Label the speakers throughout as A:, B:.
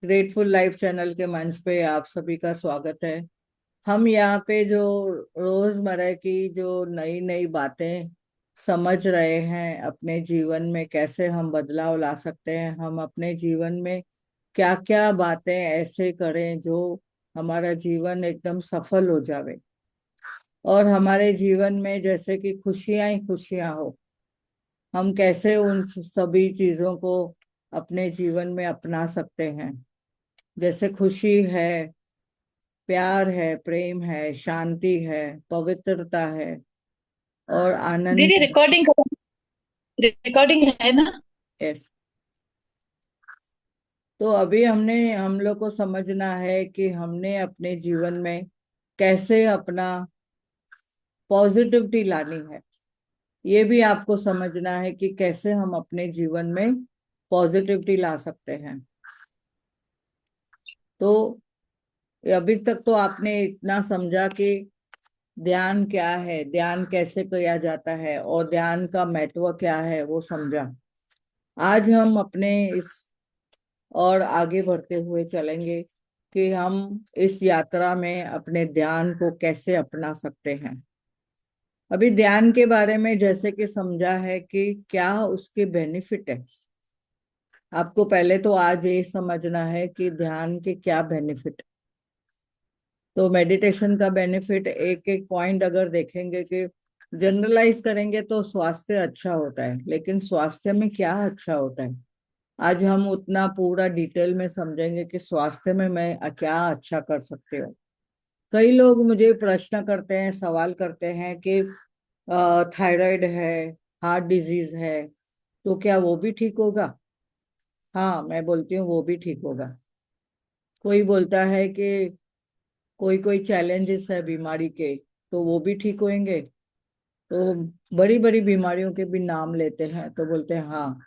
A: Grateful life channel के मंच पे आप सभी का स्वागत है। हम यहाँ पे जो रोजमर्रा की जो नई नई बातें समझ रहे हैं, अपने जीवन में कैसे हम बदलाव ला सकते हैं, हम अपने जीवन में क्या क्या बातें ऐसे करें जो हमारा जीवन एकदम सफल हो जावे और हमारे जीवन में जैसे कि खुशियां ही खुशियां हो। हम कैसे उन सभी चीजों को अपने जीवन में अपना सकते हैं, जैसे खुशी है, प्यार है, प्रेम है, शांति है, पवित्रता है और
B: दीदी
A: आनंद।
B: रिकॉर्डिंग है ना।
A: यस। तो अभी हम लोग को समझना है कि हमने अपने जीवन में कैसे अपना पॉजिटिविटी लानी है। ये भी आपको समझना है कि कैसे हम अपने जीवन में पॉजिटिविटी ला सकते हैं। तो अभी तक तो आपने इतना समझा कि ध्यान क्या है, ध्यान कैसे किया जाता है और ध्यान का महत्व क्या है, वो समझा। आज हम अपने इस और आगे बढ़ते हुए चलेंगे कि हम इस यात्रा में अपने ध्यान को कैसे अपना सकते हैं। अभी ध्यान के बारे में जैसे कि समझा है कि क्या उसके बेनिफिट है। आपको पहले तो आज ये समझना है कि ध्यान के क्या बेनिफिट। तो मेडिटेशन का बेनिफिट एक एक पॉइंट अगर देखेंगे कि जनरलाइज करेंगे तो स्वास्थ्य अच्छा होता है, लेकिन स्वास्थ्य में क्या अच्छा होता है, आज हम उतना पूरा डिटेल में समझेंगे कि स्वास्थ्य में मैं क्या अच्छा कर सकती हूँ। कई लोग मुझे प्रश्न करते हैं, सवाल करते हैं कि थायराइड है, हार्ट डिजीज है, तो क्या वो भी ठीक होगा। हाँ, मैं बोलती हूँ वो भी ठीक होगा। कोई बोलता है कि कोई कोई चैलेंजेस है बीमारी के, तो वो भी ठीक होंगे। तो बड़ी बड़ी बीमारियों के भी नाम लेते हैं तो बोलते हैं हाँ।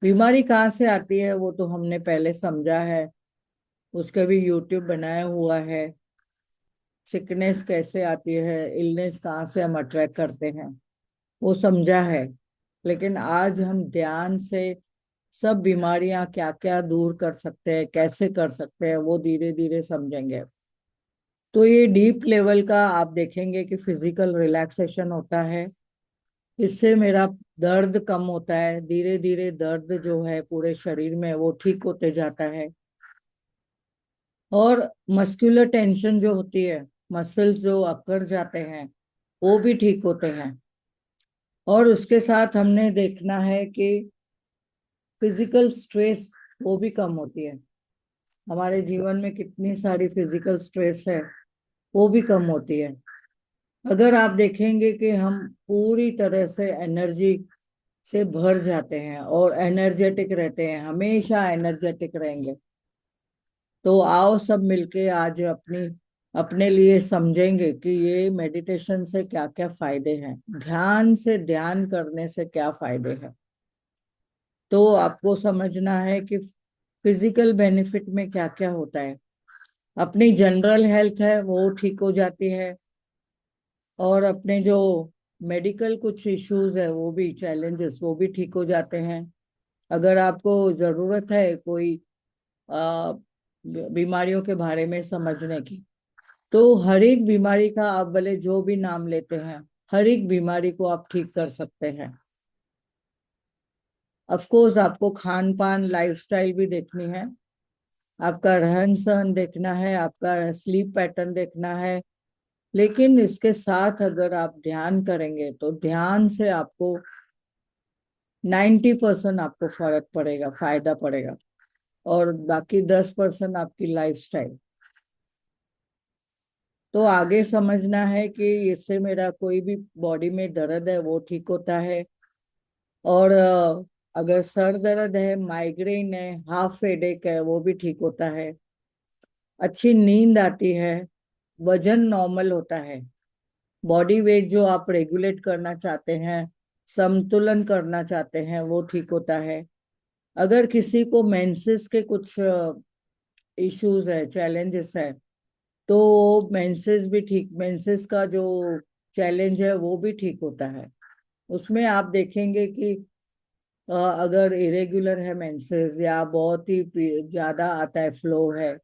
A: बीमारी कहाँ से आती है वो तो हमने पहले समझा है, उसका भी यूट्यूब बनाया हुआ है। सिकनेस कैसे आती है, इलनेस कहाँ से हम अट्रैक्ट करते हैं, वो समझा है। लेकिन आज हम ध्यान से सब बीमारियां क्या क्या दूर कर सकते हैं, कैसे कर सकते हैं, वो धीरे धीरे समझेंगे। तो ये डीप लेवल का आप देखेंगे कि फिजिकल रिलैक्सेशन होता है। इससे मेरा दर्द कम होता है, धीरे धीरे दर्द जो है पूरे शरीर में वो ठीक होते जाता है। और मस्कुलर टेंशन जो होती है, मसल्स जो अकड़ जाते हैं, वो भी ठीक होते हैं। और उसके साथ हमने देखना है कि फिजिकल स्ट्रेस वो भी कम होती है। हमारे जीवन में कितनी सारी फिजिकल स्ट्रेस है, वो भी कम होती है। अगर आप देखेंगे कि हम पूरी तरह से एनर्जी से भर जाते हैं और एनर्जेटिक रहते हैं, हमेशा एनर्जेटिक रहेंगे। तो आओ सब मिलके आज अपने लिए समझेंगे कि ये मेडिटेशन से क्या क्या फायदे हैं, ध्यान से ध्यान करने से क्या फायदे हैं। तो आपको समझना है कि फिजिकल बेनिफिट में क्या क्या होता है। अपनी जनरल हेल्थ है वो ठीक हो जाती है, और अपने जो मेडिकल कुछ इश्यूज है, वो भी चैलेंजेस वो भी ठीक हो जाते हैं। अगर आपको जरूरत है कोई आ, बीमारियों के बारे में समझने की, तो हर एक बीमारी का आप भले जो भी नाम लेते हैं, हर एक बीमारी को आप ठीक कर सकते हैं। ऑफ कोर्स आपको खान पान लाइफस्टाइल भी देखनी है, आपका रहन सहन देखना है, आपका स्लीप पैटर्न देखना है। लेकिन इसके साथ अगर आप ध्यान करेंगे तो ध्यान से आपको 90% आपको फर्क पड़ेगा, फायदा पड़ेगा। और बाकी 10% आपकी लाइफस्टाइल। तो आगे समझना है कि इससे मेरा कोई भी बॉडी में दर्द है वो ठीक होता है। और अगर सर दर्द है, माइग्रेन है, हाफ हेडेक है, वो भी ठीक होता है। अच्छी नींद आती है, वजन नॉर्मल होता है, बॉडी वेट जो आप रेगुलेट करना चाहते हैं, संतुलन करना चाहते हैं, वो ठीक होता है। अगर किसी को मेंसेस के कुछ इश्यूज है, चैलेंजेस है, तो मेंसेस भी ठीक, मेंसेस का जो चैलेंज है वो भी ठीक होता है। उसमें आप देखेंगे कि अगर इरेगुलर है मेंसेस, या बहुत ही ज्यादा आता है फ्लो है,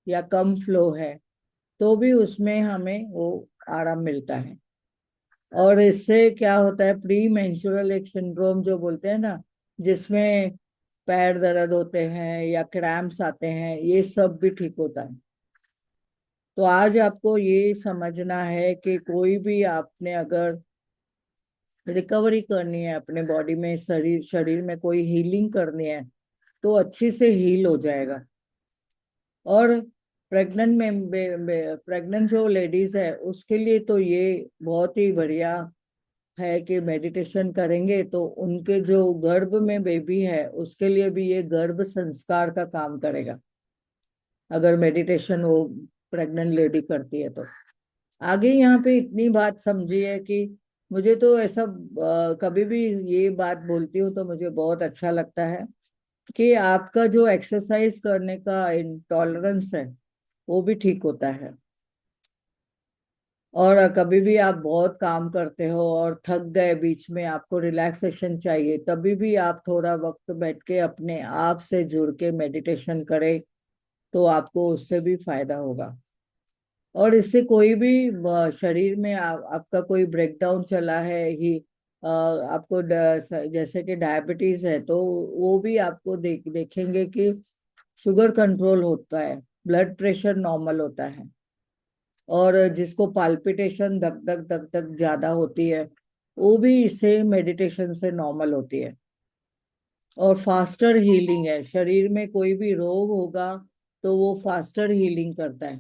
A: या कम फ्लो है, तो भी उसमें हमें वो आराम मिलता है। और इससे क्या होता है, प्री मेंस्ट्रुअल एक सिंड्रोम जो बोलते हैं ना, जिसमें पैर दर्द होते हैं या क्रैम्प्स आते हैं, ये सब भी ठीक होता है। तो आज आपको ये समझना है कि कोई भी आपने अगर रिकवरी करनी है अपने बॉडी में, शरीर शरीर में कोई हीलिंग करनी है, तो अच्छी से हील हो जाएगा। और प्रेग्नेंट जो लेडीज है उसके लिए तो ये बहुत ही बढ़िया है कि मेडिटेशन करेंगे तो उनके जो गर्भ में बेबी है उसके लिए भी ये गर्भ संस्कार का काम करेगा, अगर मेडिटेशन वो प्रेग्नेंट लेडी करती है तो। आगे यहाँ पे इतनी बात समझी है कि मुझे तो ऐसा कभी भी ये बात बोलती हूँ तो मुझे बहुत अच्छा लगता है कि आपका जो एक्सरसाइज करने का इंटॉलरेंस है वो भी ठीक होता है। और कभी भी आप बहुत काम करते हो और थक गए, बीच में आपको रिलैक्सेशन चाहिए, तभी भी आप थोड़ा वक्त बैठ के अपने आप से जुड़ के मेडिटेशन करें, तो आपको उससे भी फायदा होगा। और इससे कोई भी शरीर में आपका कोई ब्रेकडाउन चला है ही, आपको जैसे कि डायबिटीज है, तो वो भी आपको देखेंगे कि शुगर कंट्रोल होता है, ब्लड प्रेशर नॉर्मल होता है, और जिसको पाल्पिटेशन धक धक धक धक ज्यादा होती है, वो भी इससे मेडिटेशन से नॉर्मल होती है। और फास्टर हीलिंग है, शरीर में कोई भी रोग होगा तो वो फास्टर हीलिंग करता है।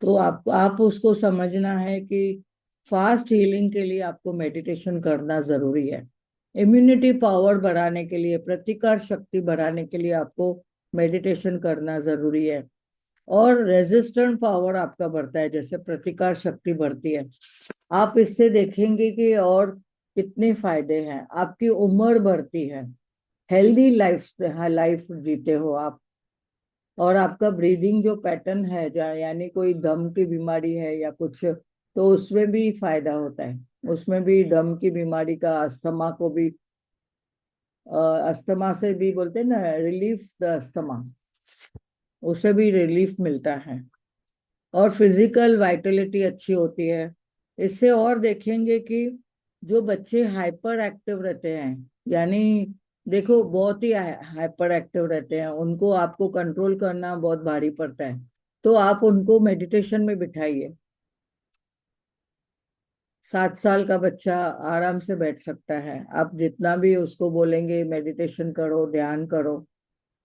A: तो आप उसको समझना है कि फास्ट हीलिंग के लिए आपको मेडिटेशन करना जरूरी है। इम्यूनिटी पावर बढ़ाने के लिए, प्रतिकार शक्ति बढ़ाने के लिए आपको मेडिटेशन करना जरूरी है। और रेजिस्टेंट पावर आपका बढ़ता है जैसे प्रतिकार शक्ति बढ़ती है। आप इससे देखेंगे कि और कितने फायदे हैं, आपकी उम्र बढ़ती है, हेल्दी लाइफ लाइफ जीते हो आप। और आपका ब्रीदिंग जो पैटर्न है, यानी कोई दम की बीमारी है या कुछ, तो उसमें भी फायदा होता है। उसमें भी दम की बीमारी का, अस्थमा को भी, अस्थमा से भी बोलते हैं ना, रिलीफ द अस्थमा, उसे भी रिलीफ मिलता है। और फिजिकल वाइटलिटी अच्छी होती है इससे। और देखेंगे कि जो बच्चे हाइपर एक्टिव रहते हैं, यानी देखो बहुत ही हाइपर एक्टिव रहते हैं, उनको आपको कंट्रोल करना बहुत भारी पड़ता है, तो आप उनको मेडिटेशन में बिठाइए। 7 साल का बच्चा आराम से बैठ सकता है, आप जितना भी उसको बोलेंगे मेडिटेशन करो, ध्यान करो।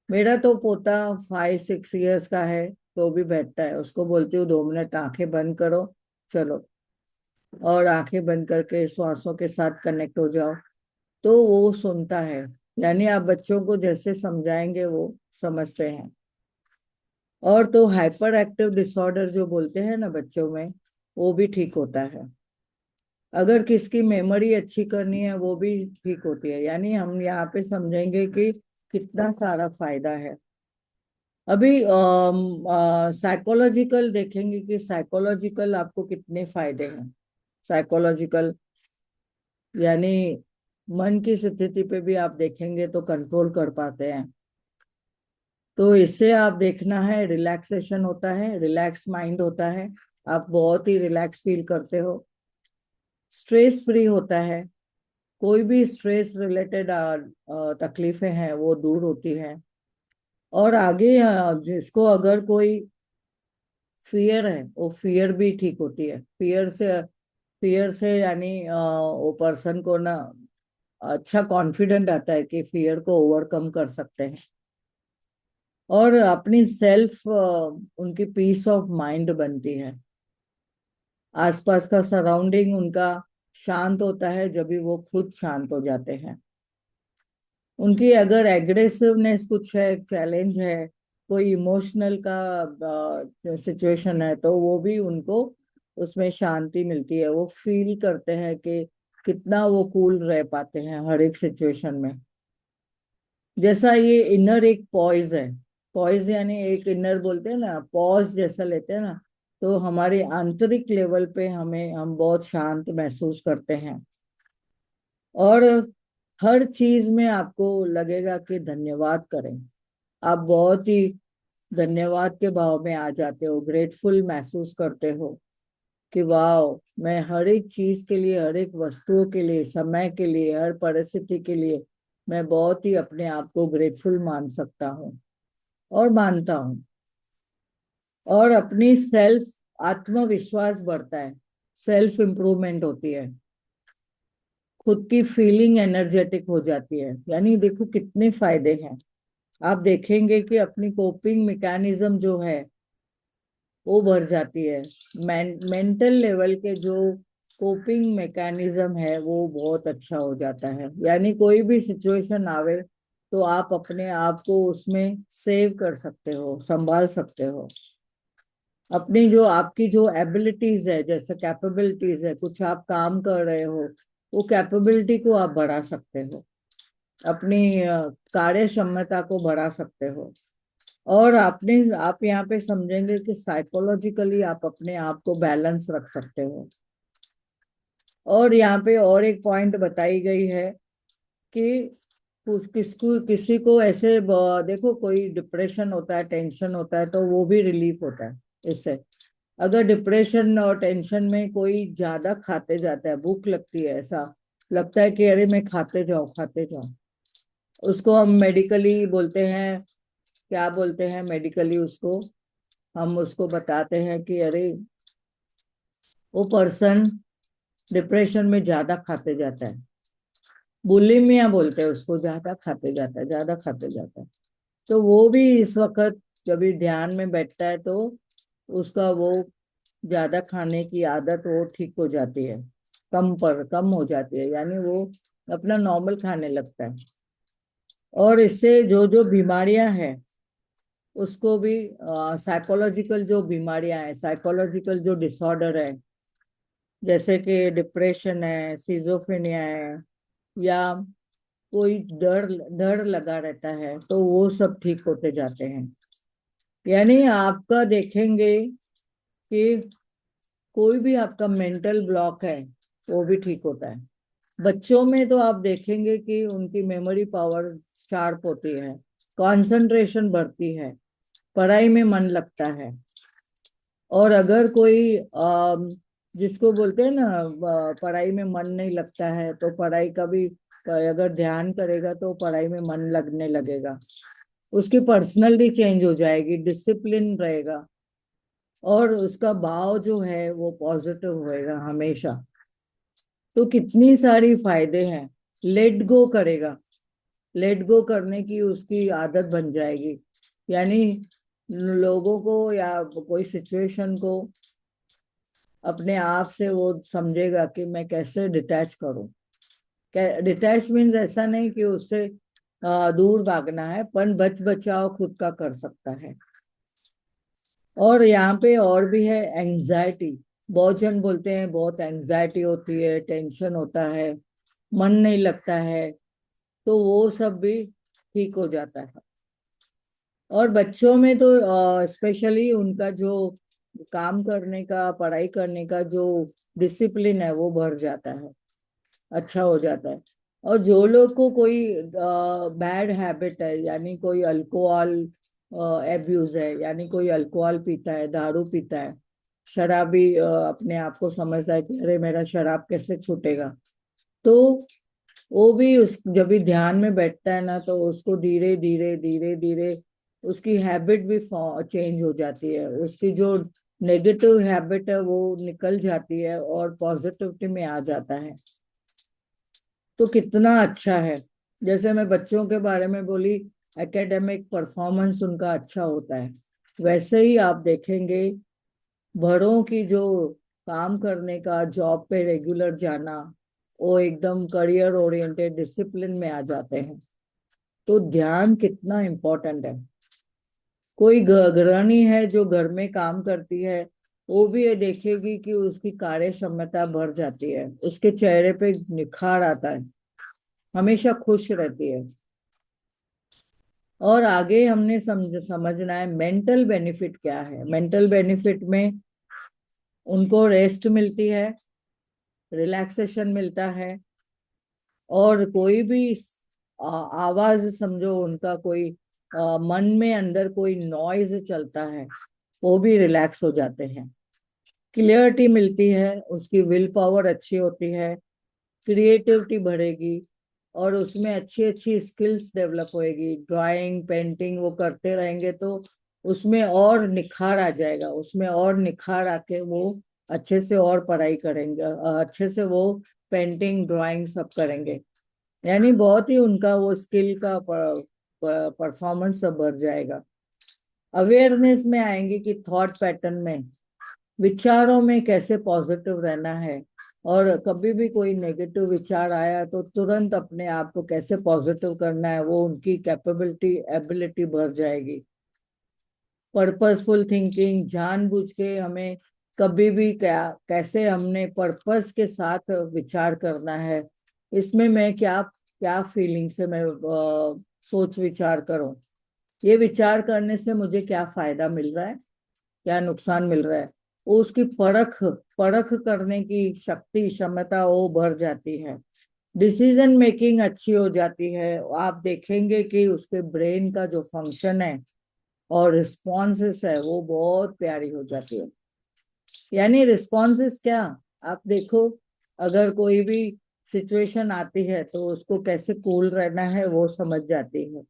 A: मेरा तो पोता 5-6 इयर्स का है, तो भी बैठता है। उसको बोलती हूँ 2 मिनट आंखें बंद करो, चलो, और आंखें बंद करके श्वासों के साथ कनेक्ट हो जाओ, तो वो सुनता है। यानी आप बच्चों को जैसे समझाएंगे वो समझते हैं। और तो हाइपर एक्टिव डिसऑर्डर जो बोलते हैं ना बच्चों में, वो भी ठीक होता है। अगर किसकी मेमोरी अच्छी करनी है वो भी ठीक होती है। यानी हम यहाँ पे समझेंगे कि कितना सारा फायदा है। अभी साइकोलॉजिकल देखेंगे कि साइकोलॉजिकल आपको कितने फायदे हैं। साइकोलॉजिकल यानी मन की स्थिति पे भी आप देखेंगे तो कंट्रोल कर पाते हैं। तो इससे आप देखना है, रिलैक्सेशन होता है, रिलैक्स माइंड होता है, आप बहुत ही रिलैक्स फील करते हो, स्ट्रेस फ्री होता है, कोई भी स्ट्रेस रिलेटेड तकलीफें हैं वो दूर होती है। और आगे जिसको अगर कोई फियर है, वो फियर भी ठीक होती है। फियर से यानी वो पर्सन को ना अच्छा कॉन्फिडेंट आता है कि फियर को ओवरकम कर सकते हैं। और अपनी सेल्फ उनकी पीस ऑफ माइंड बनती है। आसपास का सराउंडिंग उनका शांत होता है जब भी वो खुद शांत हो जाते हैं। उनकी अगर एग्रेसिवनेस कुछ है, चैलेंज है, कोई इमोशनल का सिचुएशन है, तो वो भी उनको उसमें शांति मिलती है। वो फील करते हैं कि कितना वो कूल रह पाते हैं हर एक सिचुएशन में। जैसा ये इनर एक पॉइज है, पॉइज यानी एक इनर बोलते हैं ना, पॉज जैसा लेते हैं ना, तो हमारे आंतरिक लेवल पे हम बहुत शांत महसूस करते हैं। और हर चीज में आपको लगेगा कि धन्यवाद करें। आप बहुत ही धन्यवाद के भाव में आ जाते हो, ग्रेटफुल महसूस करते हो कि वाह, मैं हर एक चीज के लिए, हर एक वस्तुओं के लिए, समय के लिए, हर परिस्थिति के लिए मैं बहुत ही अपने आप को ग्रेटफुल मान सकता हूँ और मानता हूँ। और अपनी सेल्फ आत्मविश्वास बढ़ता है, सेल्फ इम्प्रूवमेंट होती है, खुद की फीलिंग एनर्जेटिक हो जाती है। यानी देखो कितने फायदे हैं। आप देखेंगे कि अपनी कोपिंग मैकेनिज्म जो है वो बढ़ जाती है। मेंटल लेवल के जो कोपिंग मैकेनिज्म है वो बहुत अच्छा हो जाता है। यानी कोई भी सिचुएशन आवे तो आप अपने आप को उसमें सेव कर सकते हो, संभाल सकते हो। अपनी जो आपकी जो एबिलिटीज है, जैसे कैपेबिलिटीज है, कुछ आप काम कर रहे हो, वो कैपेबिलिटी को आप बढ़ा सकते हो, अपनी कार्य क्षमता को बढ़ा सकते हो। और आप यहाँ पे समझेंगे कि साइकोलॉजिकली आप अपने आप को बैलेंस रख सकते हो। और यहाँ पे और एक पॉइंट बताई गई है कि किसी को ऐसे देखो, कोई डिप्रेशन होता है, टेंशन होता है, तो वो भी रिलीफ होता है इससे। अगर डिप्रेशन और टेंशन में कोई ज्यादा खाते जाता है, भूख लगती है, ऐसा लगता है कि अरे मैं खाते जाऊं खाते जाऊं, उसको हम मेडिकली बोलते हैं, क्या बोलते हैं मेडिकली उसको, हम उसको बताते हैं कि अरे वो पर्सन डिप्रेशन में ज्यादा खाते जाता है। बुलिमिया बोलते हैं उसको, ज्यादा खाते जाता है, ज्यादा खाते जाता है। तो वो भी इस वक्त जब भी ध्यान में बैठता है तो उसका वो ज्यादा खाने की आदत वो ठीक हो जाती है, कम हो जाती है, यानी वो अपना नॉर्मल खाने लगता है। और इससे जो जो बीमारियां हैं उसको भी, साइकोलॉजिकल जो बीमारियां हैं, साइकोलॉजिकल जो डिसऑर्डर है, जैसे कि डिप्रेशन है, सिजोफ्रेनिया है, या कोई डर डर लगा रहता है, तो वो सब ठीक होते जाते हैं। यानी आपका देखेंगे कि कोई भी आपका मेंटल ब्लॉक है वो भी ठीक होता है। बच्चों में तो आप देखेंगे कि उनकी मेमोरी पावर शार्प होती है, कंसंट्रेशन बढ़ती है, पढ़ाई में मन लगता है। और अगर कोई जिसको बोलते हैं ना, पढ़ाई में मन नहीं लगता है, तो पढ़ाई का भी अगर ध्यान करेगा तो पढ़ाई में मन लगने लगेगा, उसकी पर्सनैलिटी चेंज हो जाएगी, डिसिप्लिन रहेगा, और उसका भाव जो है वो पॉजिटिव होएगा हमेशा। तो कितनी सारी फायदे हैं। लेट गो करेगा, लेट गो करने की उसकी आदत बन जाएगी। यानी लोगों को या कोई सिचुएशन को अपने आप से वो समझेगा कि मैं कैसे डिटैच करूं। डिटैच मीन्स ऐसा नहीं कि उससे दूर भागना है, पर बच बचाव खुद का कर सकता है। और यहाँ पे और भी है एंजाइटी। बहुत जन बोलते हैं बहुत एंजाइटी होती है, टेंशन होता है, मन नहीं लगता है, तो वो सब भी ठीक हो जाता है। और बच्चों में तो स्पेशली उनका जो काम करने का, पढ़ाई करने का जो डिसिप्लिन है वो बढ़ जाता है, अच्छा हो जाता है। और जो लोग को कोई बैड हैबिट है, यानी कोई अल्कोहल एब्यूज है, यानी कोई अल्कोहल पीता है, दारू पीता है, शराबी अपने आप को समझता है कि अरे मेरा शराब कैसे छूटेगा, तो वो भी उस जब भी ध्यान में बैठता है ना, तो उसको धीरे धीरे धीरे धीरे उसकी हैबिट भी चेंज हो जाती है, उसकी जो नेगेटिव हैबिट है वो निकल जाती है और पॉजिटिविटी में आ जाता है। तो कितना अच्छा है। जैसे मैं बच्चों के बारे में बोली, एकेडमिक परफॉर्मेंस उनका अच्छा होता है, वैसे ही आप देखेंगे बड़ों की जो काम करने का, जॉब पे रेगुलर जाना, वो एकदम करियर ओरिएंटेड डिसिप्लिन में आ जाते हैं। तो ध्यान कितना इम्पोर्टेंट है। कोई गृहिणी है जो घर में काम करती है, वो भी ये देखेगी कि उसकी कार्य क्षमता बढ़ जाती है, उसके चेहरे पे निखार आता है, हमेशा खुश रहती है। और आगे हमने समझना है मेंटल बेनिफिट क्या है। मेंटल बेनिफिट में उनको रेस्ट मिलती है, रिलैक्सेशन मिलता है, और कोई भी आवाज समझो, उनका कोई मन में अंदर कोई नॉइज चलता है, वो भी रिलैक्स हो जाते हैं। क्लियरिटी मिलती है, उसकी विल पावर अच्छी होती है, क्रिएटिविटी बढ़ेगी, और उसमें अच्छी अच्छी स्किल्स डेवलप होएगी। ड्राइंग पेंटिंग वो करते रहेंगे तो उसमें और निखार आ जाएगा, उसमें और निखार आके वो अच्छे से और पढ़ाई करेंगे, अच्छे से वो पेंटिंग ड्राइंग सब करेंगे। यानी बहुत ही उनका वो स्किल का परफॉर्मेंस सब बढ़ जाएगा। अवेयरनेस में आएंगे कि थॉट पैटर्न में, विचारों में कैसे पॉजिटिव रहना है, और कभी भी कोई नेगेटिव विचार आया तो तुरंत अपने आप को कैसे पॉजिटिव करना है, वो उनकी कैपेबिलिटी एबिलिटी बढ़ जाएगी। पर्पसफुल थिंकिंग, जानबूझ के हमें कभी भी क्या कैसे हमने पर्पस के साथ विचार करना है, इसमें मैं क्या क्या फीलिंग से मैं सोच विचार करूं, ये विचार करने से मुझे क्या फायदा मिल रहा है, क्या नुकसान मिल रहा है, वो उसकी परख परख करने की शक्ति क्षमता वो बढ़ जाती है। डिसीजन मेकिंग अच्छी हो जाती है। आप देखेंगे कि उसके ब्रेन का जो फंक्शन है और रिस्पॉन्सेस है वो बहुत प्यारी हो जाती है। यानी रिस्पॉन्सेस क्या, आप देखो, अगर कोई भी सिचुएशन आती है तो उसको कैसे कूल रहना है वो समझ जाती है।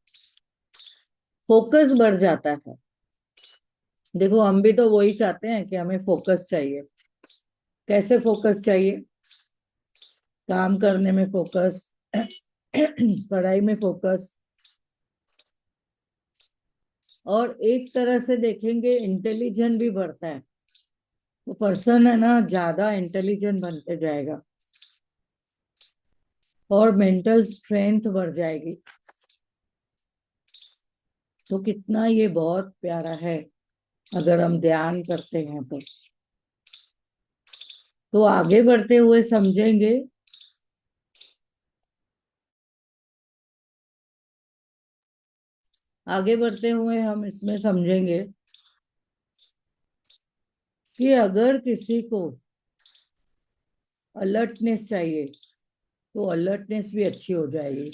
A: फोकस बढ़ जाता है। देखो हम भी तो वही चाहते हैं कि हमें फोकस चाहिए। कैसे फोकस चाहिए? काम करने में फोकस, पढ़ाई में फोकस, और एक तरह से देखेंगे इंटेलिजेंट भी बढ़ता है। वो पर्सन है ना, ज्यादा इंटेलिजेंट बनते जाएगा और मेंटल स्ट्रेंथ बढ़ जाएगी। तो कितना ये बहुत प्यारा है अगर हम ध्यान करते हैं तो आगे बढ़ते हुए समझेंगे। आगे बढ़ते हुए हम इसमें समझेंगे कि अगर किसी को अलर्टनेस चाहिए तो अलर्टनेस भी अच्छी हो जाएगी,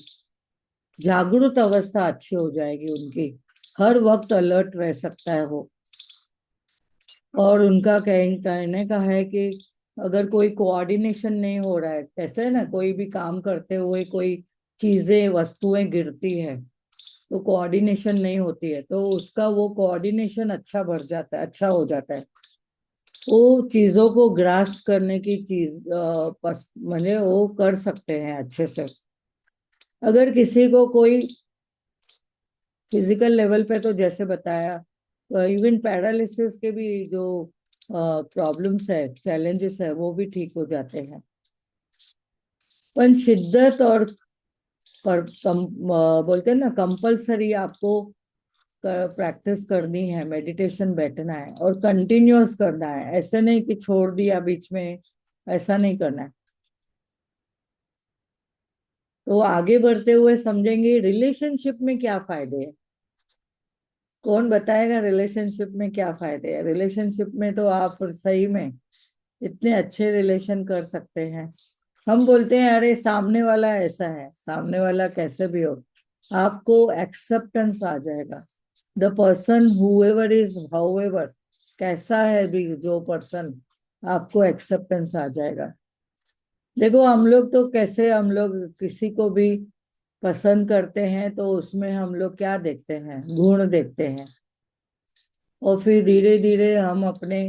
A: जागरूक अवस्था अच्छी हो जाएगी उनकी, हर वक्त अलर्ट रह सकता है वो। और उनका कहने का है कि अगर कोई कोऑर्डिनेशन नहीं हो रहा है, कैसे है ना, कोई भी काम करते हुए कोई चीजें वस्तुएं गिरती है तो कोऑर्डिनेशन नहीं होती है, तो उसका वो कोऑर्डिनेशन अच्छा बढ़ जाता है, अच्छा हो जाता है। वो चीजों को ग्रास्प करने की चीज मैंने वो कर सकते हैं अच्छे से। अगर किसी को कोई फिजिकल लेवल पे तो जैसे बताया, इवन पैरालिसिस के भी जो प्रॉब्लम्स है, चैलेंजेस है, वो भी ठीक हो जाते हैं। पर शिद्दत और बोलते हैं ना, कंपलसरी आपको प्रैक्टिस करनी है, मेडिटेशन बैठना है और कंटिन्यूअस करना है, ऐसे नहीं कि छोड़ दिया बीच में, ऐसा नहीं करना है। तो आगे बढ़ते हुए समझेंगे रिलेशनशिप में क्या फायदे हैं। कौन बताएगा रिलेशनशिप में क्या फायदे हैं? रिलेशनशिप में तो आप सही में इतने अच्छे रिलेशन कर सकते हैं। हम बोलते हैं अरे सामने वाला ऐसा है, सामने वाला कैसे भी हो, आपको एक्सेप्टेंस आ जाएगा। The person whoever is however, कैसा है भी जो पर्सन, आपको एक्सेप्टेंस आ जाएगा। देखो हम लोग तो कैसे, हम लोग किसी को भी पसंद करते हैं तो उसमें हम लोग क्या देखते हैं, गुण देखते हैं, और फिर धीरे धीरे हम अपने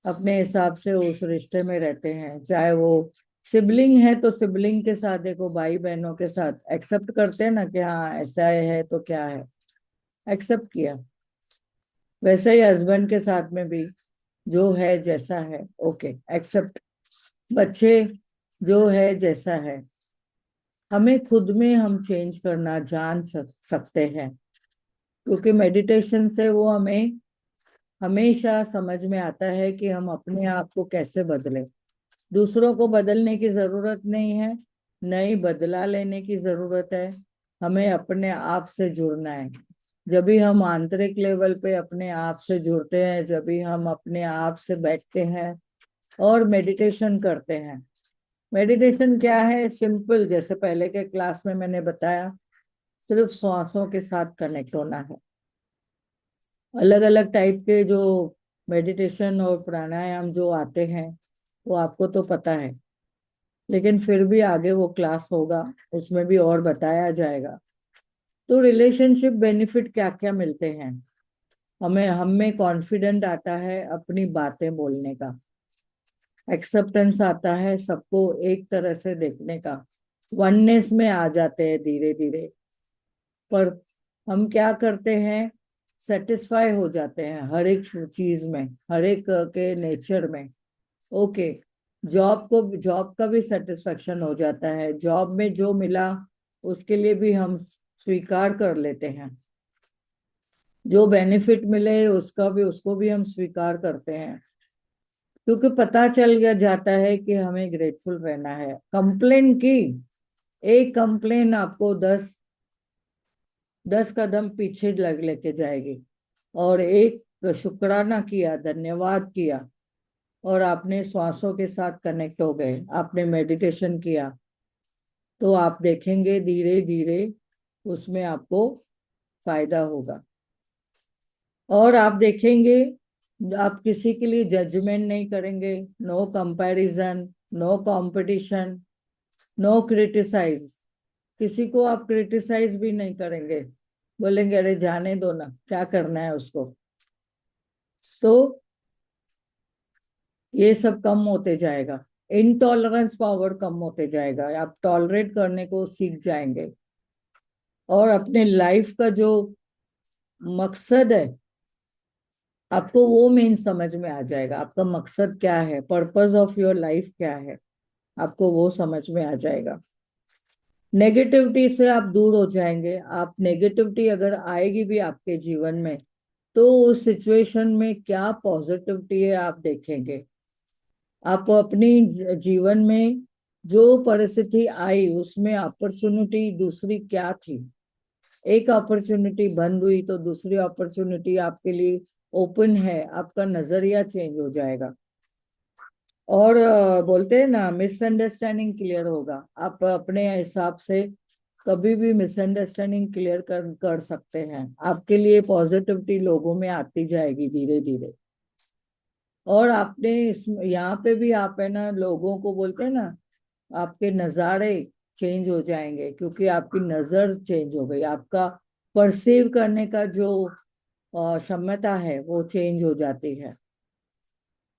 A: अपने हिसाब से उस रिश्ते में रहते हैं। चाहे वो सिबलिंग है तो सिबलिंग के साथ, देखो भाई बहनों के साथ एक्सेप्ट करते हैं ना कि हाँ ऐसा है तो क्या है, एक्सेप्ट किया। वैसे ही हस्बैंड के साथ में भी जो है जैसा है, ओके, एक्सेप्ट। बच्चे जो है जैसा है, हमें खुद में हम चेंज करना जान सकते हैं, क्योंकि मेडिटेशन से वो हमें हमेशा समझ में आता है कि हम अपने आप को कैसे बदले। दूसरों को बदलने की जरूरत नहीं है, नई बदला लेने की जरूरत है। हमें अपने आप से जुड़ना है। जब भी हम आंतरिक लेवल पे अपने आप से जुड़ते हैं, जब भी हम अपने आप से बैठते हैं और मेडिटेशन करते हैं, मेडिटेशन क्या है? सिंपल, जैसे पहले के क्लास में मैंने बताया, सिर्फ श्वासों के साथ कनेक्ट होना है। अलग अलग टाइप के जो मेडिटेशन और प्राणायाम जो आते हैं वो आपको तो पता है, लेकिन फिर भी आगे वो क्लास होगा, उसमें भी और बताया जाएगा। तो रिलेशनशिप बेनिफिट क्या क्या मिलते हैं? हमें हमें कॉन्फिडेंट आता है अपनी बातें बोलने का, एक्सेप्टेंस आता है सबको एक तरह से देखने का, वननेस में आ जाते हैं धीरे धीरे। पर हम क्या करते हैं, सेटिस्फाई हो जाते हैं हर एक चीज में, हर एक के नेचर में। ओके, जॉब का भी सेटिस्फेक्शन हो जाता है, जॉब में जो मिला उसके लिए भी हम स्वीकार कर लेते हैं, जो बेनिफिट मिले उसका भी, उसको भी हम स्वीकार करते हैं, क्योंकि पता चल गया जाता है कि हमें ग्रेटफुल रहना है। कंप्लेन की, एक कंप्लेन आपको 10 कदम पीछे लेके जाएगी, और एक शुक्राना किया, धन्यवाद किया, और आपने श्वासों के साथ कनेक्ट हो गए, आपने मेडिटेशन किया, तो आप देखेंगे धीरे धीरे उसमें आपको फायदा होगा। और आप देखेंगे, आप किसी के लिए जजमेंट नहीं करेंगे, no comparison, no competition, no criticise. किसी को आप क्रिटिसाइज भी नहीं करेंगे, बोलेंगे अरे जाने दो ना, क्या करना है उसको। तो ये सब कम होते जाएगा, इनटॉलरेंस पावर कम होते जाएगा, आप टॉलरेट करने को सीख जाएंगे, और अपने लाइफ का जो मकसद है आपको वो मेन समझ में आ जाएगा। आपका मकसद क्या है, पर्पस ऑफ योर लाइफ क्या है, आपको वो समझ में आ जाएगा। नेगेटिविटी से आप दूर हो जाएंगे। आप नेगेटिविटी अगर आएगी भी आपके जीवन में, तो उस सिचुएशन में क्या पॉजिटिविटी है आप देखेंगे। आप अपनी जीवन में जो परिस्थिति आई उसमें अपॉर्चुनिटी दूसरी क्या थी, एक अपॉर्चुनिटी बंद हुई तो दूसरी अपॉर्चुनिटी आपके लिए ओपन है, आपका नजरिया चेंज हो जाएगा। और बोलते हैं ना, मिसअंडरस्टैंडिंग क्लियर होगा। आप अपने हिसाब से कभी भी मिसअंडरस्टैंडिंग क्लियर कर सकते हैं, आपके लिए पॉजिटिविटी लोगों में आती जाएगी धीरे धीरे। और आपने इस यहाँ पे भी आप है ना, लोगों को बोलते हैं ना, आपके नज़ारे चेंज हो जाएंगे, क्योंकि आपकी नजर चेंज हो गई, आपका परसीव करने का जो क्षमता है वो चेंज हो जाती है।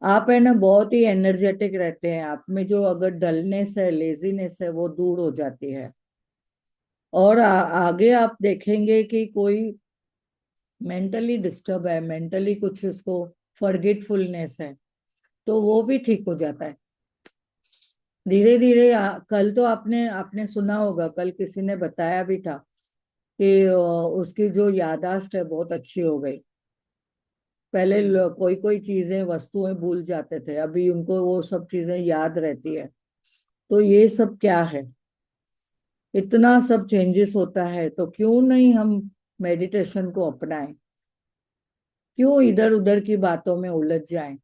A: आप है ना बहुत ही एनर्जेटिक रहते हैं, आप में जो अगर डलनेस है, लेजीनेस है, वो दूर हो जाती है। और आगे आप देखेंगे कि कोई मेंटली डिस्टर्ब है, मेंटली कुछ उसको फॉरगेटफुलनेस है, तो वो भी ठीक हो जाता है धीरे धीरे। कल तो आपने आपने सुना होगा, कल किसी ने बताया भी था कि उसकी जो याददाश्त है बहुत अच्छी हो गई। पहले कोई कोई चीजें, वस्तुएं भूल जाते थे, अभी उनको वो सब चीजें याद रहती है। तो ये सब क्या है, इतना सब चेंजेस होता है, तो क्यों नहीं हम मेडिटेशन को अपनाएं, क्यों इधर उधर की बातों में उलझ जाएं।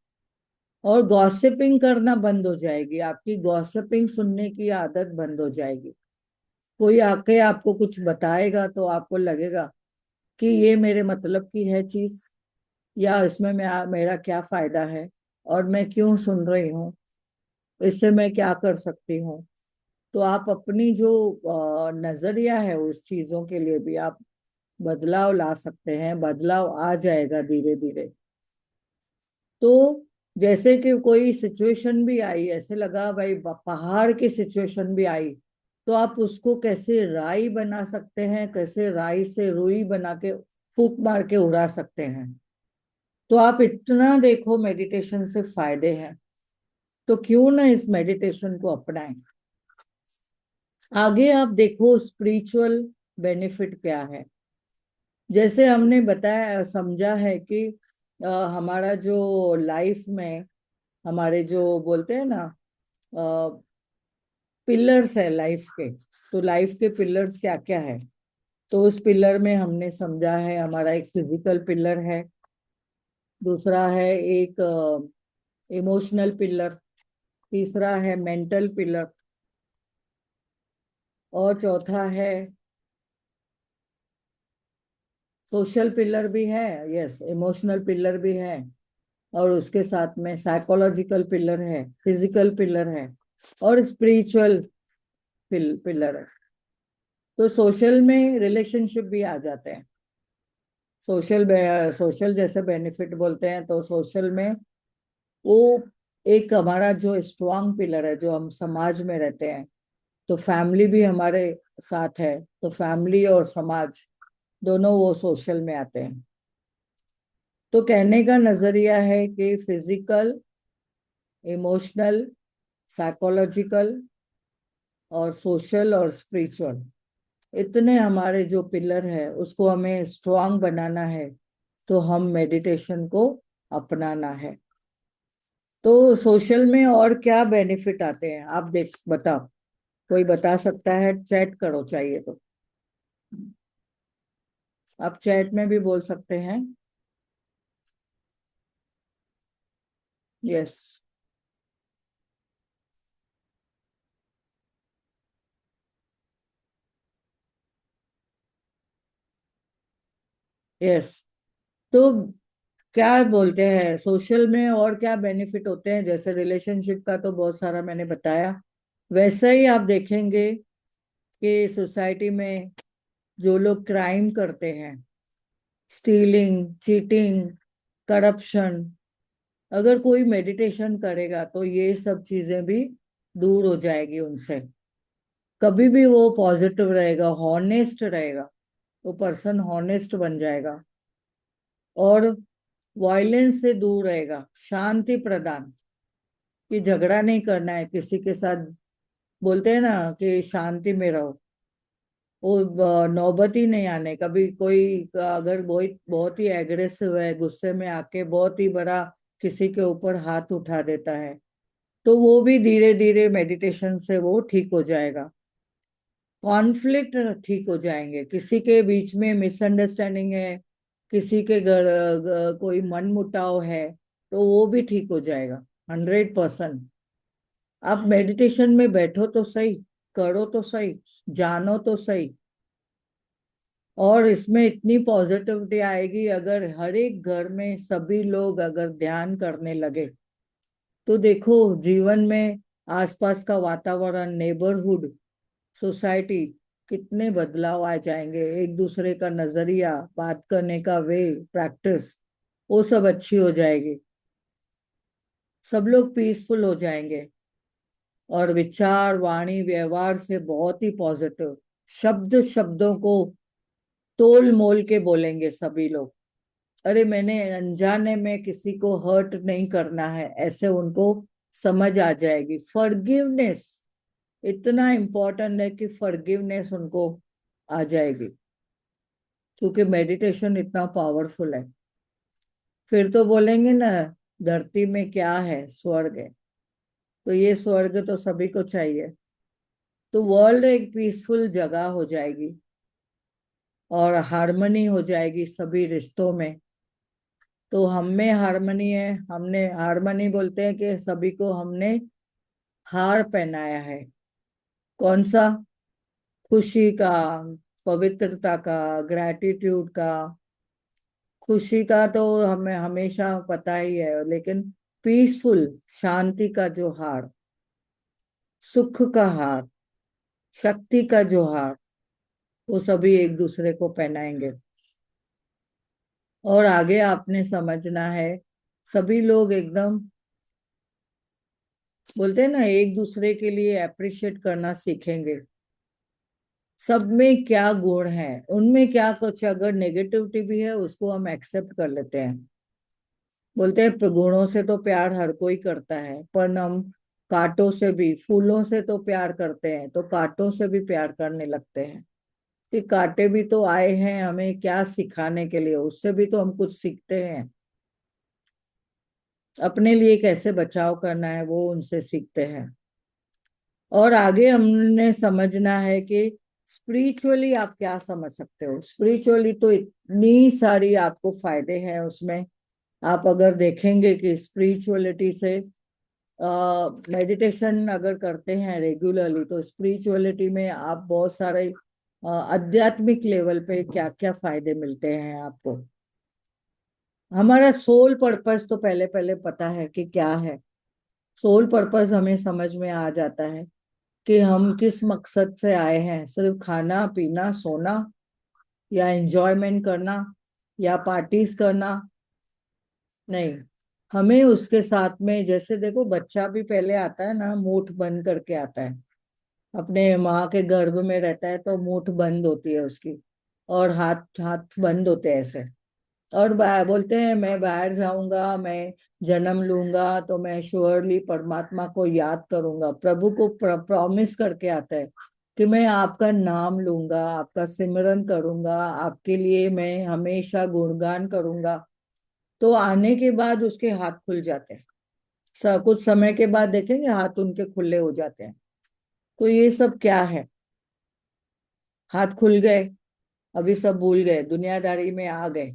A: और गॉसिपिंग करना बंद हो जाएगी, आपकी गॉसिपिंग सुनने की आदत बंद हो जाएगी। कोई आके आपको कुछ बताएगा तो आपको लगेगा कि ये मेरे मतलब की है चीज, या इसमें मेरा क्या फायदा है, और मैं क्यों सुन रही हूँ, इससे मैं क्या कर सकती हूँ। तो आप अपनी जो नजरिया है उस चीजों के लिए भी आप बदलाव ला सकते हैं, बदलाव आ जाएगा धीरे धीरे। तो जैसे कि कोई सिचुएशन भी आई, ऐसे लगा भाई पहाड़ की सिचुएशन भी आई, तो आप उसको कैसे राई बना सकते हैं, कैसे राई से रुई बना के फूक मार के उड़ा सकते हैं। तो आप इतना देखो मेडिटेशन से फायदे हैं, तो क्यों ना इस मेडिटेशन को अपनाएं। आगे आप देखो स्पिरिचुअल बेनिफिट क्या है। जैसे हमने बताया, समझा है कि हमारा जो लाइफ में, हमारे जो बोलते हैं ना पिलर्स है लाइफ के, तो लाइफ के पिलर्स क्या क्या है। तो उस पिलर में हमने समझा है, हमारा एक फिजिकल पिलर है, दूसरा है एक इमोशनल पिलर, तीसरा है मेंटल पिलर, और चौथा है सोशल पिलर भी है, यस, इमोशनल पिलर भी है, और उसके साथ में साइकोलॉजिकल पिलर है, फिजिकल पिलर है, और स्पिरिचुअल पिलर है। तो सोशल में रिलेशनशिप भी आ जाते हैं। सोशल सोशल जैसे बेनिफिट बोलते हैं, तो सोशल में वो एक हमारा जो स्ट्रांग पिलर है, जो हम समाज में रहते हैं, तो फैमिली भी हमारे साथ है, तो फैमिली और समाज दोनों वो सोशल में आते हैं। तो कहने का नजरिया है कि फिजिकल, इमोशनल, साइकोलॉजिकल और सोशल और स्पिरिचुअल, इतने हमारे जो पिलर है उसको हमें स्ट्रांग बनाना है, तो हम मेडिटेशन को अपनाना है। तो सोशल में और क्या बेनिफिट आते हैं, आप देख बताओ, कोई बता सकता है? चैट करो चाहिए तो, आप चैट में भी बोल सकते हैं। यस। यस। तो क्या बोलते हैं सोशल में और क्या बेनिफिट होते हैं? जैसे रिलेशनशिप का तो बहुत सारा मैंने बताया, वैसे ही आप देखेंगे कि सोसाइटी में जो लोग क्राइम करते हैं, स्टीलिंग, चीटिंग, करप्शन, अगर कोई मेडिटेशन करेगा तो ये सब चीजें भी दूर हो जाएगी उनसे। कभी भी वो पॉजिटिव रहेगा, हॉनेस्ट रहेगा, वो पर्सन हॉनेस्ट बन जाएगा, और वायलेंस से दूर रहेगा, शांति प्रदान, कि झगड़ा नहीं करना है किसी के साथ। बोलते हैं ना कि शांति में रहो, वो नौबत ही नहीं आने कभी। कोई अगर बहुत बहुत ही एग्रेसिव है, गुस्से में आके बहुत ही बड़ा किसी के ऊपर हाथ उठा देता है, तो वो भी धीरे धीरे मेडिटेशन से वो ठीक हो जाएगा। कॉन्फ्लिक्ट ठीक हो जाएंगे, किसी के बीच में मिसअंडरस्टैंडिंग है, किसी के घर कोई मन मुटाव है, तो वो भी ठीक हो जाएगा 100%। आप मेडिटेशन में बैठो तो सही, करो तो सही, जानो तो सही, और इसमें इतनी पॉजिटिविटी आएगी अगर हर एक घर में सभी लोग अगर ध्यान करने लगे। तो देखो जीवन में आसपास का वातावरण, नेबरहुड, सोसाइटी, कितने बदलाव आ जाएंगे। एक दूसरे का नजरिया, बात करने का वे, प्रैक्टिस, वो सब अच्छी हो जाएगी। सब लोग पीसफुल हो जाएंगे, और विचार, वाणी, व्यवहार से बहुत ही पॉजिटिव, शब्द शब्दों को तोल मोल के बोलेंगे सभी लोग। अरे मैंने अनजाने में किसी को हर्ट नहीं करना है, ऐसे उनको समझ आ जाएगी। फॉरगिवनेस इतना इम्पोर्टेंट है कि फॉरगिवनेस उनको आ जाएगी, क्योंकि मेडिटेशन इतना पावरफुल है। फिर तो बोलेंगे ना, धरती में क्या है, स्वर्ग है। तो ये स्वर्ग तो सभी को चाहिए। तो वर्ल्ड एक पीसफुल जगह हो जाएगी, और हार्मनी हो जाएगी सभी रिश्तों में। तो हम में हार्मनी है, हमने हार्मनी बोलते हैं कि सभी को हमने हार पहनाया है। कौन सा? खुशी का, पवित्रता का, ग्रैटिट्यूड का। खुशी का तो हमें हमेशा पता ही है, लेकिन पीसफुल, शांति का जो हार, सुख का हार, शक्ति का जो हार, वो सभी एक दूसरे को पहनाएंगे। और आगे आपने समझना है, सभी लोग एकदम बोलते हैं ना, एक दूसरे के लिए अप्रिशिएट करना सीखेंगे। सब में क्या गुण है, उनमें क्या कुछ अगर नेगेटिविटी भी है उसको हम एक्सेप्ट कर लेते हैं। बोलते हैं गुणों से तो प्यार हर कोई करता है, पर हम कांटों से भी, फूलों से तो प्यार करते हैं, तो कांटों से भी प्यार करने लगते हैं, कि कांटे भी तो आए हैं हमें क्या सिखाने के लिए, उससे भी तो हम कुछ सीखते हैं। अपने लिए कैसे बचाव करना है वो उनसे सीखते हैं। और आगे हमने समझना है कि स्पिरिचुअली आप क्या समझ सकते हो। स्पिरिचुअली तो इतनी सारी आपको फायदे हैं उसमें। आप अगर देखेंगे कि स्पिरिचुअलिटी से मेडिटेशन अगर करते हैं रेगुलरली तो स्पिरिचुअलिटी में आप बहुत सारे आध्यात्मिक लेवल पे क्या क्या फायदे मिलते हैं आपको। हमारा सोल पर्पस तो पहले पहले पता है कि क्या है। सोल पर्पस हमें समझ में आ जाता है कि हम किस मकसद से आए हैं, सिर्फ खाना पीना सोना, या एंजॉयमेंट करना, या पार्टीज करना। नहीं, हमें उसके साथ में, जैसे देखो बच्चा भी पहले आता है ना, मूठ बंद करके आता है, अपने माँ के गर्भ में रहता है तो मूठ बंद होती है उसकी, और हाथ हाथ बंद होते हैं ऐसे। और बोलते हैं मैं बाहर जाऊंगा, मैं जन्म लूंगा तो मैं श्योरली परमात्मा को याद करूंगा, प्रभु को प्रॉमिस करके आता है कि मैं आपका नाम लूंगा, आपका सिमरन करूंगा, आपके लिए मैं हमेशा गुणगान करूंगा। तो आने के बाद उसके हाथ खुल जाते हैं। कुछ समय के बाद देखेंगे हाथ उनके खुले हो जाते हैं। तो ये सब क्या है? हाथ खुल गए, अभी सब भूल गए, दुनियादारी में आ गए।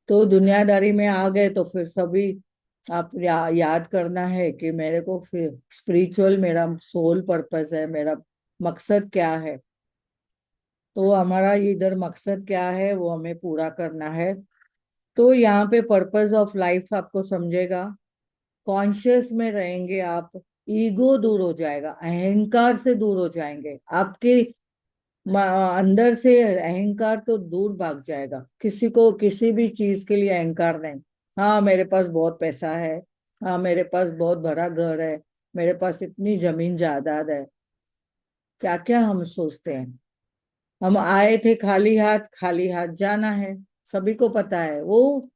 A: तो दुनियादारी में आ गए तो फिर सभी आप याद करना है कि मेरे को फिर स्पिरिचुअल, मेरा सोल पर्पस है, मेरा मकसद क्या है। तो हमारा इधर मकसद क्या है वो हमें पूरा करना है। तो यहाँ पे पर्पस ऑफ लाइफ आपको समझेगा, कॉन्शियस में रहेंगे आप, ईगो दूर हो जाएगा, अहंकार से दूर हो जाएंगे आपके अंदर से। अहंकार तो दूर भाग जाएगा, किसी को किसी भी चीज के लिए अहंकार नहीं। हाँ मेरे पास बहुत पैसा है, हाँ मेरे पास बहुत बड़ा घर है, मेरे पास इतनी जमीन जायदाद है, क्या क्या हम सोचते हैं। हम आए थे खाली हाथ, खाली हाथ जाना है, सभी को पता है वो।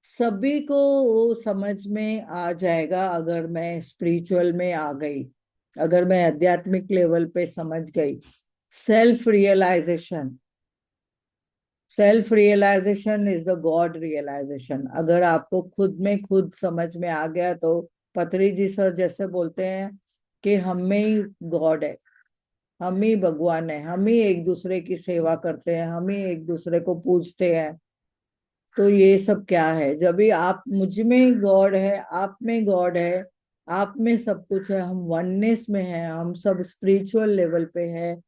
A: सभी को वो समझ में आ जाएगा अगर मैं स्पिरिचुअल में आ गई, अगर मैं आध्यात्मिक लेवल पे समझ गई। Self realisation, self realisation is the god realisation. अगर आपको खुद में खुद समझ में आ गया तो पत्री जी सर जैसे बोलते हैं कि हम में ही गॉड है, हम ही भगवान है, हम ही एक दूसरे की सेवा करते हैं, हम ही एक दूसरे को पूजते हैं। तो ये सब क्या है? जब भी आप, मुझ में गॉड है, आप में गॉड है, आप में सब कुछ है, हम वननेस में है, हम सब स्पिरिचुअल लेवल पे है।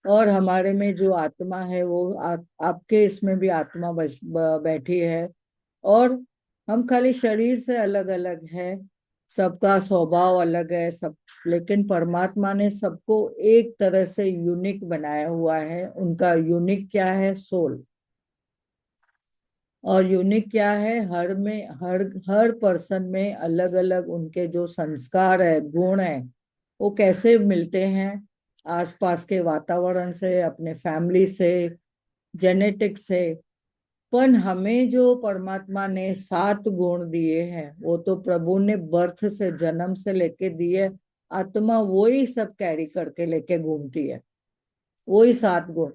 A: और हमारे में जो आत्मा है वो आपके इसमें भी आत्मा बैठी है। और हम खाली शरीर से अलग अलग है, सबका स्वभाव अलग है सब, लेकिन परमात्मा ने सबको एक तरह से यूनिक बनाया हुआ है। उनका यूनिक क्या है? सोल। और यूनिक क्या है? हर में, हर हर पर्सन में अलग अलग उनके जो संस्कार है, गुण है, वो कैसे मिलते हैं? आसपास के वातावरण से, अपने फैमिली से, जेनेटिक्स से। पर हमें जो परमात्मा ने 7 गुण दिए हैं वो तो प्रभु ने बर्थ से, जन्म से लेके दिए। आत्मा वही सब कैरी करके लेके घूमती है, वही 7 गुण।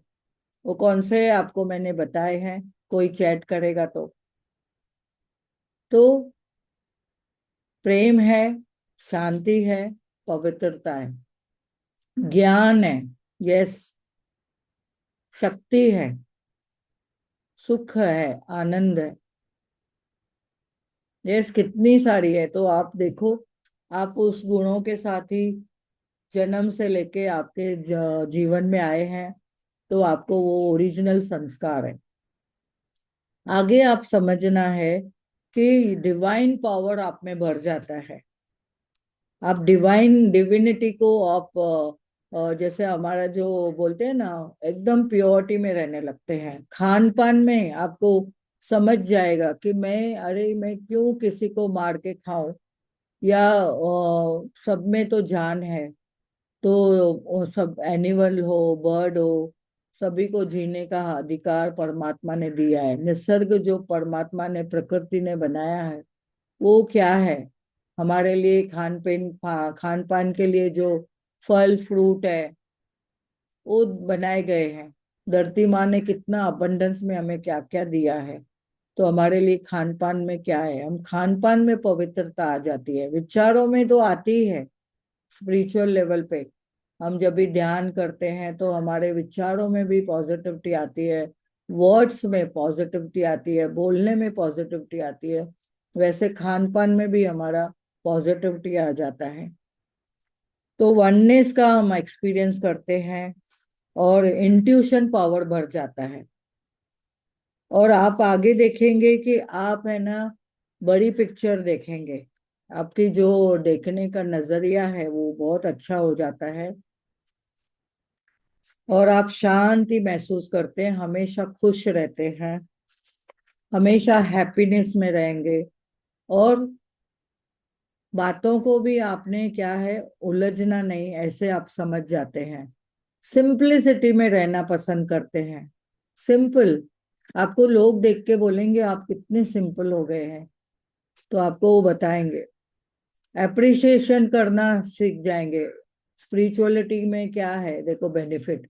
A: वो कौन से आपको मैंने बताए हैं, कोई चैट करेगा तो प्रेम है, शांति है, पवित्रता है, ज्ञान है, यस, शक्ति है, सुख है, आनंद है, यस, कितनी सारी है। तो आप देखो, आप उस गुणों के साथ ही जन्म से लेके आपके जीवन में आए हैं, तो आपको वो ओरिजिनल संस्कार है। आगे आप समझना है कि डिवाइन पावर आप में भर जाता है। आप डिवाइन डिविनिटी को आप जैसे हमारा जो बोलते हैं ना, एकदम प्योरिटी में रहने लगते हैं। खान पान में आपको समझ जाएगा कि मैं, अरे मैं क्यों किसी को मार के खाऊं, या सब में तो जान है। तो वो सब एनिमल हो, बर्ड हो, सभी को जीने का अधिकार परमात्मा ने दिया है। निसर्ग जो परमात्मा ने, प्रकृति ने बनाया है, वो क्या है हमारे लिए? खान पान के लिए जो फल फ्रूट है वो बनाए गए हैं। धरती माँ ने कितना अबंडेंस में हमें क्या क्या दिया है। तो हमारे लिए खान पान में क्या है? हम खान पान में पवित्रता आ जाती है, विचारों में तो आती ही है। स्पिरिचुअल लेवल पे हम जब भी ध्यान करते हैं तो हमारे विचारों में भी पॉजिटिविटी आती है, वर्ड्स में पॉजिटिविटी आती है, बोलने में पॉजिटिविटी आती है। वैसे खान पान में भी हमारा पॉजिटिविटी आ जाता है। तो वननेस का हम एक्सपीरियंस करते हैं और इंट्यूशन पावर बढ़ जाता है। और आप आगे देखेंगे कि आप है ना बड़ी पिक्चर देखेंगे। आपकी जो देखने का नजरिया है वो बहुत अच्छा हो जाता है और आप शांति महसूस करते हैं, हमेशा खुश रहते हैं, हमेशा हैप्पीनेस में रहेंगे। और बातों को भी आपने क्या है उलझना नहीं, ऐसे आप समझ जाते हैं। सिंपलिसिटी में रहना पसंद करते हैं। सिंपल। आपको लोग देख के बोलेंगे आप कितने सिंपल हो गए हैं, तो आपको वो बताएंगे। अप्रिशिएशन करना सीख जाएंगे। स्पिरिचुअलिटी में क्या है देखो बेनिफिट,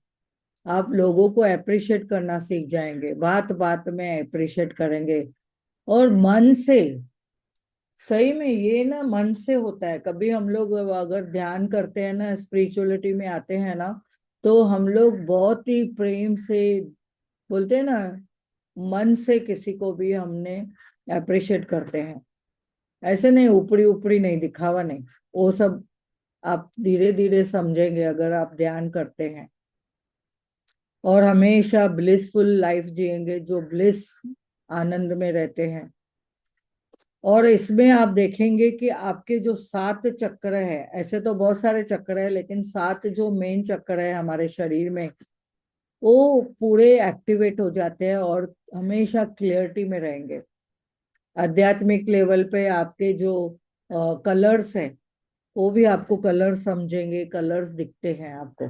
A: आप लोगों को अप्रिशिएट करना सीख जाएंगे, बात बात में अप्रिशिएट करेंगे और मन से। सही में ये ना मन से होता है। कभी हम लोग अगर ध्यान करते हैं ना, स्पिरिचुअलिटी में आते हैं ना, तो हम लोग बहुत ही प्रेम से बोलते हैं ना, मन से किसी को भी हमने अप्रिशिएट करते हैं। ऐसे नहीं ऊपरी ऊपरी नहीं, दिखावा नहीं, वो सब आप धीरे धीरे समझेंगे अगर आप ध्यान करते हैं। और हमेशा ब्लिसफुल लाइफ जिएंगे, जो ब्लिस आनंद में रहते हैं। और इसमें आप देखेंगे कि आपके जो 7 चक्र है, ऐसे तो बहुत सारे चक्र है लेकिन 7 जो मेन चक्र है हमारे शरीर में, वो पूरे एक्टिवेट हो जाते हैं और हमेशा क्लियरिटी में रहेंगे। आध्यात्मिक लेवल पे आपके जो कलर्स है, वो भी आपको कलर समझेंगे, कलर्स दिखते हैं आपको।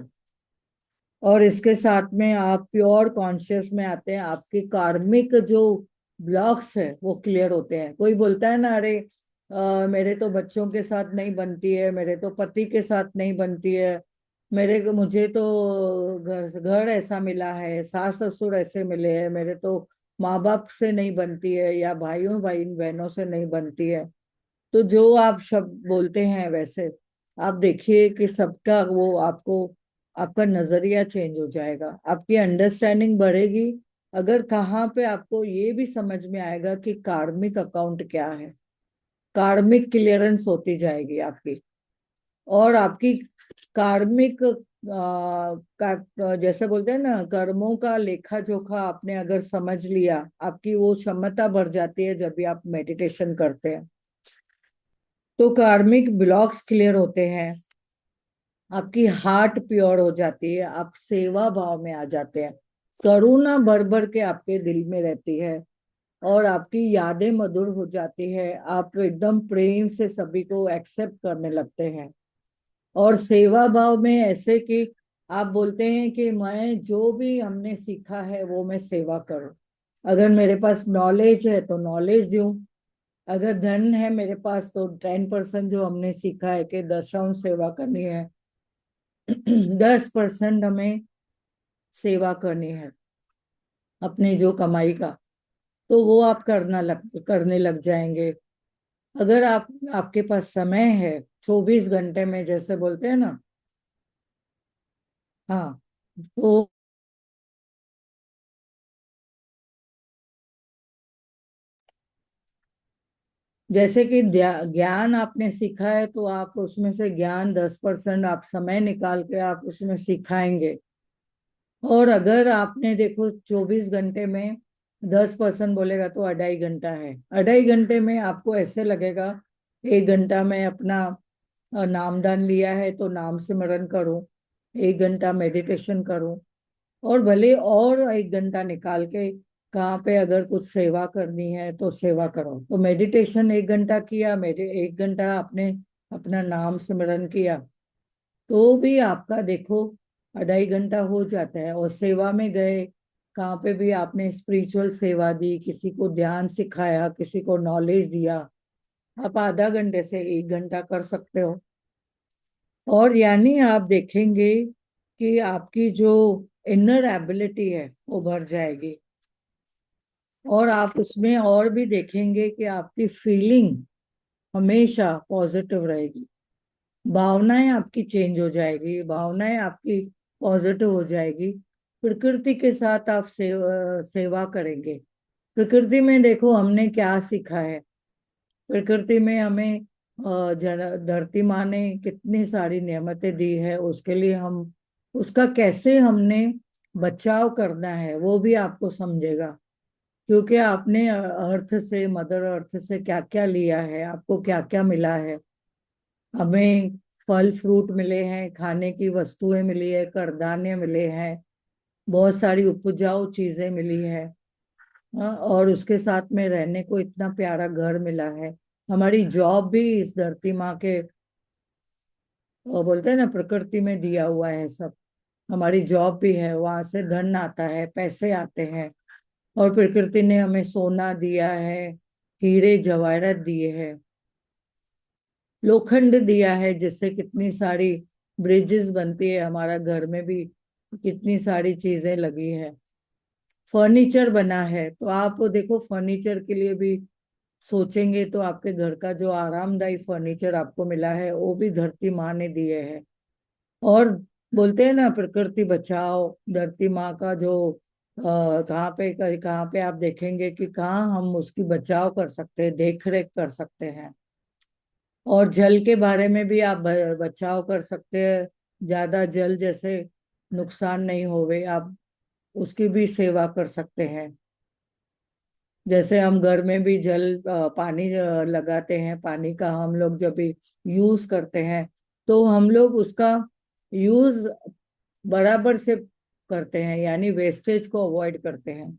A: और इसके साथ में आप प्योर कॉन्शियस में आते हैं, आपके कार्मिक जो ब्लॉक्स है वो क्लियर होते हैं। कोई बोलता है ना, अरे मेरे तो बच्चों के साथ नहीं बनती है, मेरे तो पति के साथ नहीं बनती है, मुझे तो घर ऐसा मिला है, सास ससुर ऐसे मिले हैं, मेरे तो माँ बाप से नहीं बनती है या भाइयों भाई बहनों से नहीं बनती है। तो जो आप शब्द बोलते हैं वैसे आप देखिए कि सबका वो आपको, आपका नजरिया चेंज हो जाएगा, आपकी अंडरस्टैंडिंग बढ़ेगी। अगर कहाँ पे आपको ये भी समझ में आएगा कि कार्मिक अकाउंट क्या है, कार्मिक क्लियरेंस होती जाएगी आपकी। और आपकी कार्मिक जैसे बोलते हैं ना, कर्मों का लेखा जोखा आपने अगर समझ लिया, आपकी वो क्षमता बढ़ जाती है जब भी आप मेडिटेशन करते हैं। तो कार्मिक ब्लॉक्स क्लियर होते हैं, आपकी हार्ट प्योर हो जाती है, आप सेवा भाव में आ जाते हैं, करुणा भर भर के आपके दिल में रहती है और आपकी यादें मधुर हो जाती है। आप एकदम प्रेम से सभी को एक्सेप्ट करने लगते हैं और सेवा भाव में ऐसे कि आप बोलते हैं कि मैं जो भी हमने सीखा है वो मैं सेवा करूं। अगर मेरे पास नॉलेज है तो नॉलेज दूं, अगर धन है मेरे पास तो 10% जो हमने सीखा है कि दशांश सेवा करनी है, 10% हमें सेवा करनी है अपने जो कमाई का, तो वो आप करने लग जाएंगे। अगर आपके पास समय है 24 घंटे में, जैसे बोलते हैं ना, हाँ, तो जैसे कि ज्ञान आपने सीखा है तो आप उसमें से ज्ञान 10% आप समय निकाल के आप उसमें सिखाएंगे। और अगर आपने देखो 24 घंटे में 10% बोलेगा तो 2.5 घंटा है। 2.5 घंटे में आपको ऐसे लगेगा 1 घंटा में अपना नामदान लिया है तो नाम सिमरन करूं, 1 घंटा मेडिटेशन करूं, और भले और 1 घंटा निकाल के कहाँ पे अगर कुछ सेवा करनी है तो सेवा करो। तो मेडिटेशन 1 घंटा किया, मेरे 1 घंटा आपने अपना नाम सिमरन किया, तो भी आपका देखो 2.5 घंटा हो जाता है। और सेवा में गए, कहाँ पे भी आपने स्पिरिचुअल सेवा दी, किसी को ध्यान सिखाया, किसी को नॉलेज दिया, आप आधा घंटे से 1 घंटा कर सकते हो। और यानी आप देखेंगे कि आपकी जो इनर एबिलिटी है वो बढ़ जाएगी। और आप उसमें और भी देखेंगे कि आपकी फीलिंग हमेशा पॉजिटिव रहेगी, भावनाएं आपकी चेंज हो जाएगी, भावनाएं आपकी पॉजिटिव हो जाएगी। प्रकृति के साथ आप सेवा करेंगे। प्रकृति में देखो हमने क्या सीखा है, प्रकृति में हमें धरती माँ ने कितनी सारी नेमतें दी है, उसके लिए हम उसका कैसे हमने बचाव करना है वो भी आपको समझेगा। क्योंकि आपने अर्थ से, मदर अर्थ से क्या क्या लिया है, आपको क्या क्या मिला है। हमें फल फ्रूट मिले हैं, खाने की वस्तुएं मिली है, करदाने मिले हैं, बहुत सारी उपजाऊ चीजें मिली है। और उसके साथ में रहने को इतना प्यारा घर मिला है। हमारी जॉब भी इस धरती माँ के, वो बोलते हैं ना, प्रकृति में दिया हुआ है सब। हमारी जॉब भी है, वहां से धन आता है, पैसे आते हैं। और प्रकृति ने हमें सोना दिया है, हीरे जवाहरात दिए हैं, लोखंड दिया है, जिससे कितनी सारी ब्रिजेस बनती है। हमारा घर में भी कितनी सारी चीजें लगी है, फर्नीचर बना है। तो आप देखो, फर्नीचर के लिए भी सोचेंगे तो आपके घर का जो आरामदायी फर्नीचर आपको मिला है वो भी धरती माँ ने दिए है। और बोलते हैं ना, प्रकृति बचाओ, धरती माँ का जो कहाँ पे आप देखेंगे कि कहाँ हम उसकी बचाव कर सकते हैं, देख रेख कर सकते हैं। और जल के बारे में भी आप बचाव कर सकते हैं। ज्यादा जल जैसे नुकसान नहीं होवे, आप उसकी भी सेवा कर सकते हैं। जैसे हम घर में भी जल पानी लगाते हैं, पानी का हम लोग जब भी यूज करते हैं, तो हम लोग उसका यूज बराबर से करते हैं, यानी वेस्टेज को अवॉइड करते हैं।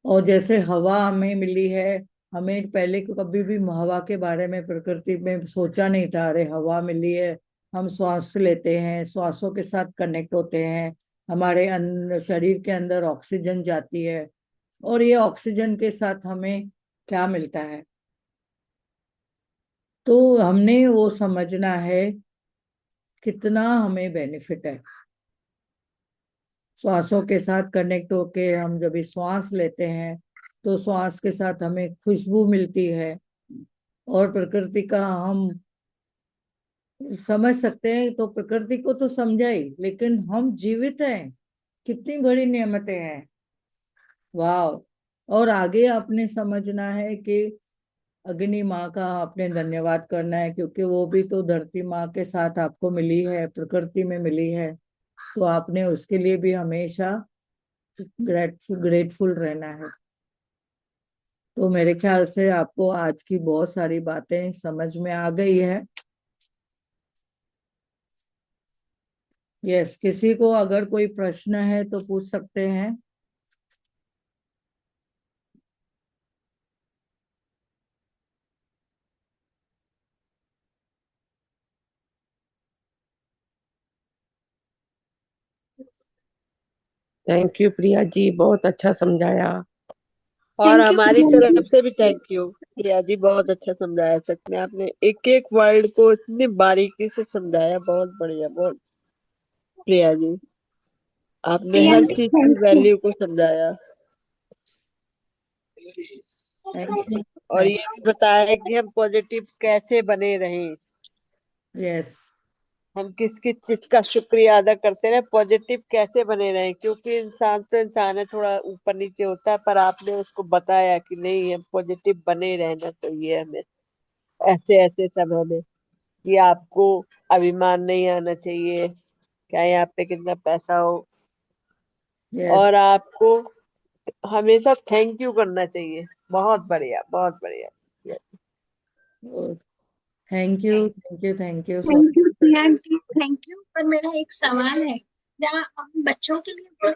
A: और जैसे हवा हमें मिली है, हमें पहले कभी भी हवा के बारे में प्रकृति में सोचा नहीं था। अरे हवा मिली है, हम श्वास लेते हैं, श्वासों के साथ कनेक्ट होते हैं, हमारे शरीर के अंदर ऑक्सीजन जाती है। और ये ऑक्सीजन के साथ हमें क्या मिलता है, तो हमने वो समझना है कितना हमें बेनिफिट है। श्वासों के साथ कनेक्ट होके हम जब भी श्वास लेते हैं, तो श्वास के साथ हमें खुशबू मिलती है। और प्रकृति का हम समझ सकते हैं, तो प्रकृति को तो समझा ही, लेकिन हम जीवित हैं, कितनी बड़ी नेमतें हैं। वाह। और आगे आपने समझना है कि अग्नि माँ का आपने धन्यवाद करना है, क्योंकि वो भी तो धरती माँ के साथ आपको मिली है, प्रकृति में मिली है। तो आपने उसके लिए भी हमेशा ग्रेटफुल ग्रेटफुल रहना है। तो मेरे ख्याल से आपको आज की बहुत सारी बातें समझ में आ गई है। यस, किसी को अगर कोई प्रश्न है तो पूछ सकते हैं।
B: थैंक यू प्रिया जी, बहुत अच्छा समझाया।
C: और हमारी तरफ से भी थैंक यू प्रिया जी, बहुत अच्छा समझाया। सच में आपने एक एक वर्ड को इतनी बारीकी से समझाया, बहुत बढ़िया, बहुत। प्रिया जी, आपने हर चीज की वैल्यू को समझाया।
A: Thank you.
C: और ये भी बताया कि हम पॉजिटिव कैसे बने रहें।
A: यस।
C: हम किस किस चीज का शुक्रिया अदा करते रहे, पॉजिटिव कैसे बने रहें। क्योंकि इंसान तो इंसान है, थोड़ा ऊपर नीचे होता है, पर आपने उसको बताया कि नहीं, हम पॉजिटिव बने रहना चाहिए हमें ऐसे ऐसे समय में। कि आपको अभिमान नहीं आना चाहिए, चाहे आप पे कितना पैसा हो।
A: यस।
C: और आपको हमेशा थैंक यू करना चाहिए। बहुत बढ़िया, बहुत बढ़िया।
A: Thank you, thank you, thank you so.
D: Thank you Priya ji, thank you. पर मेरा एक सवाल है, जहाँ हम बच्चों के लिए बोल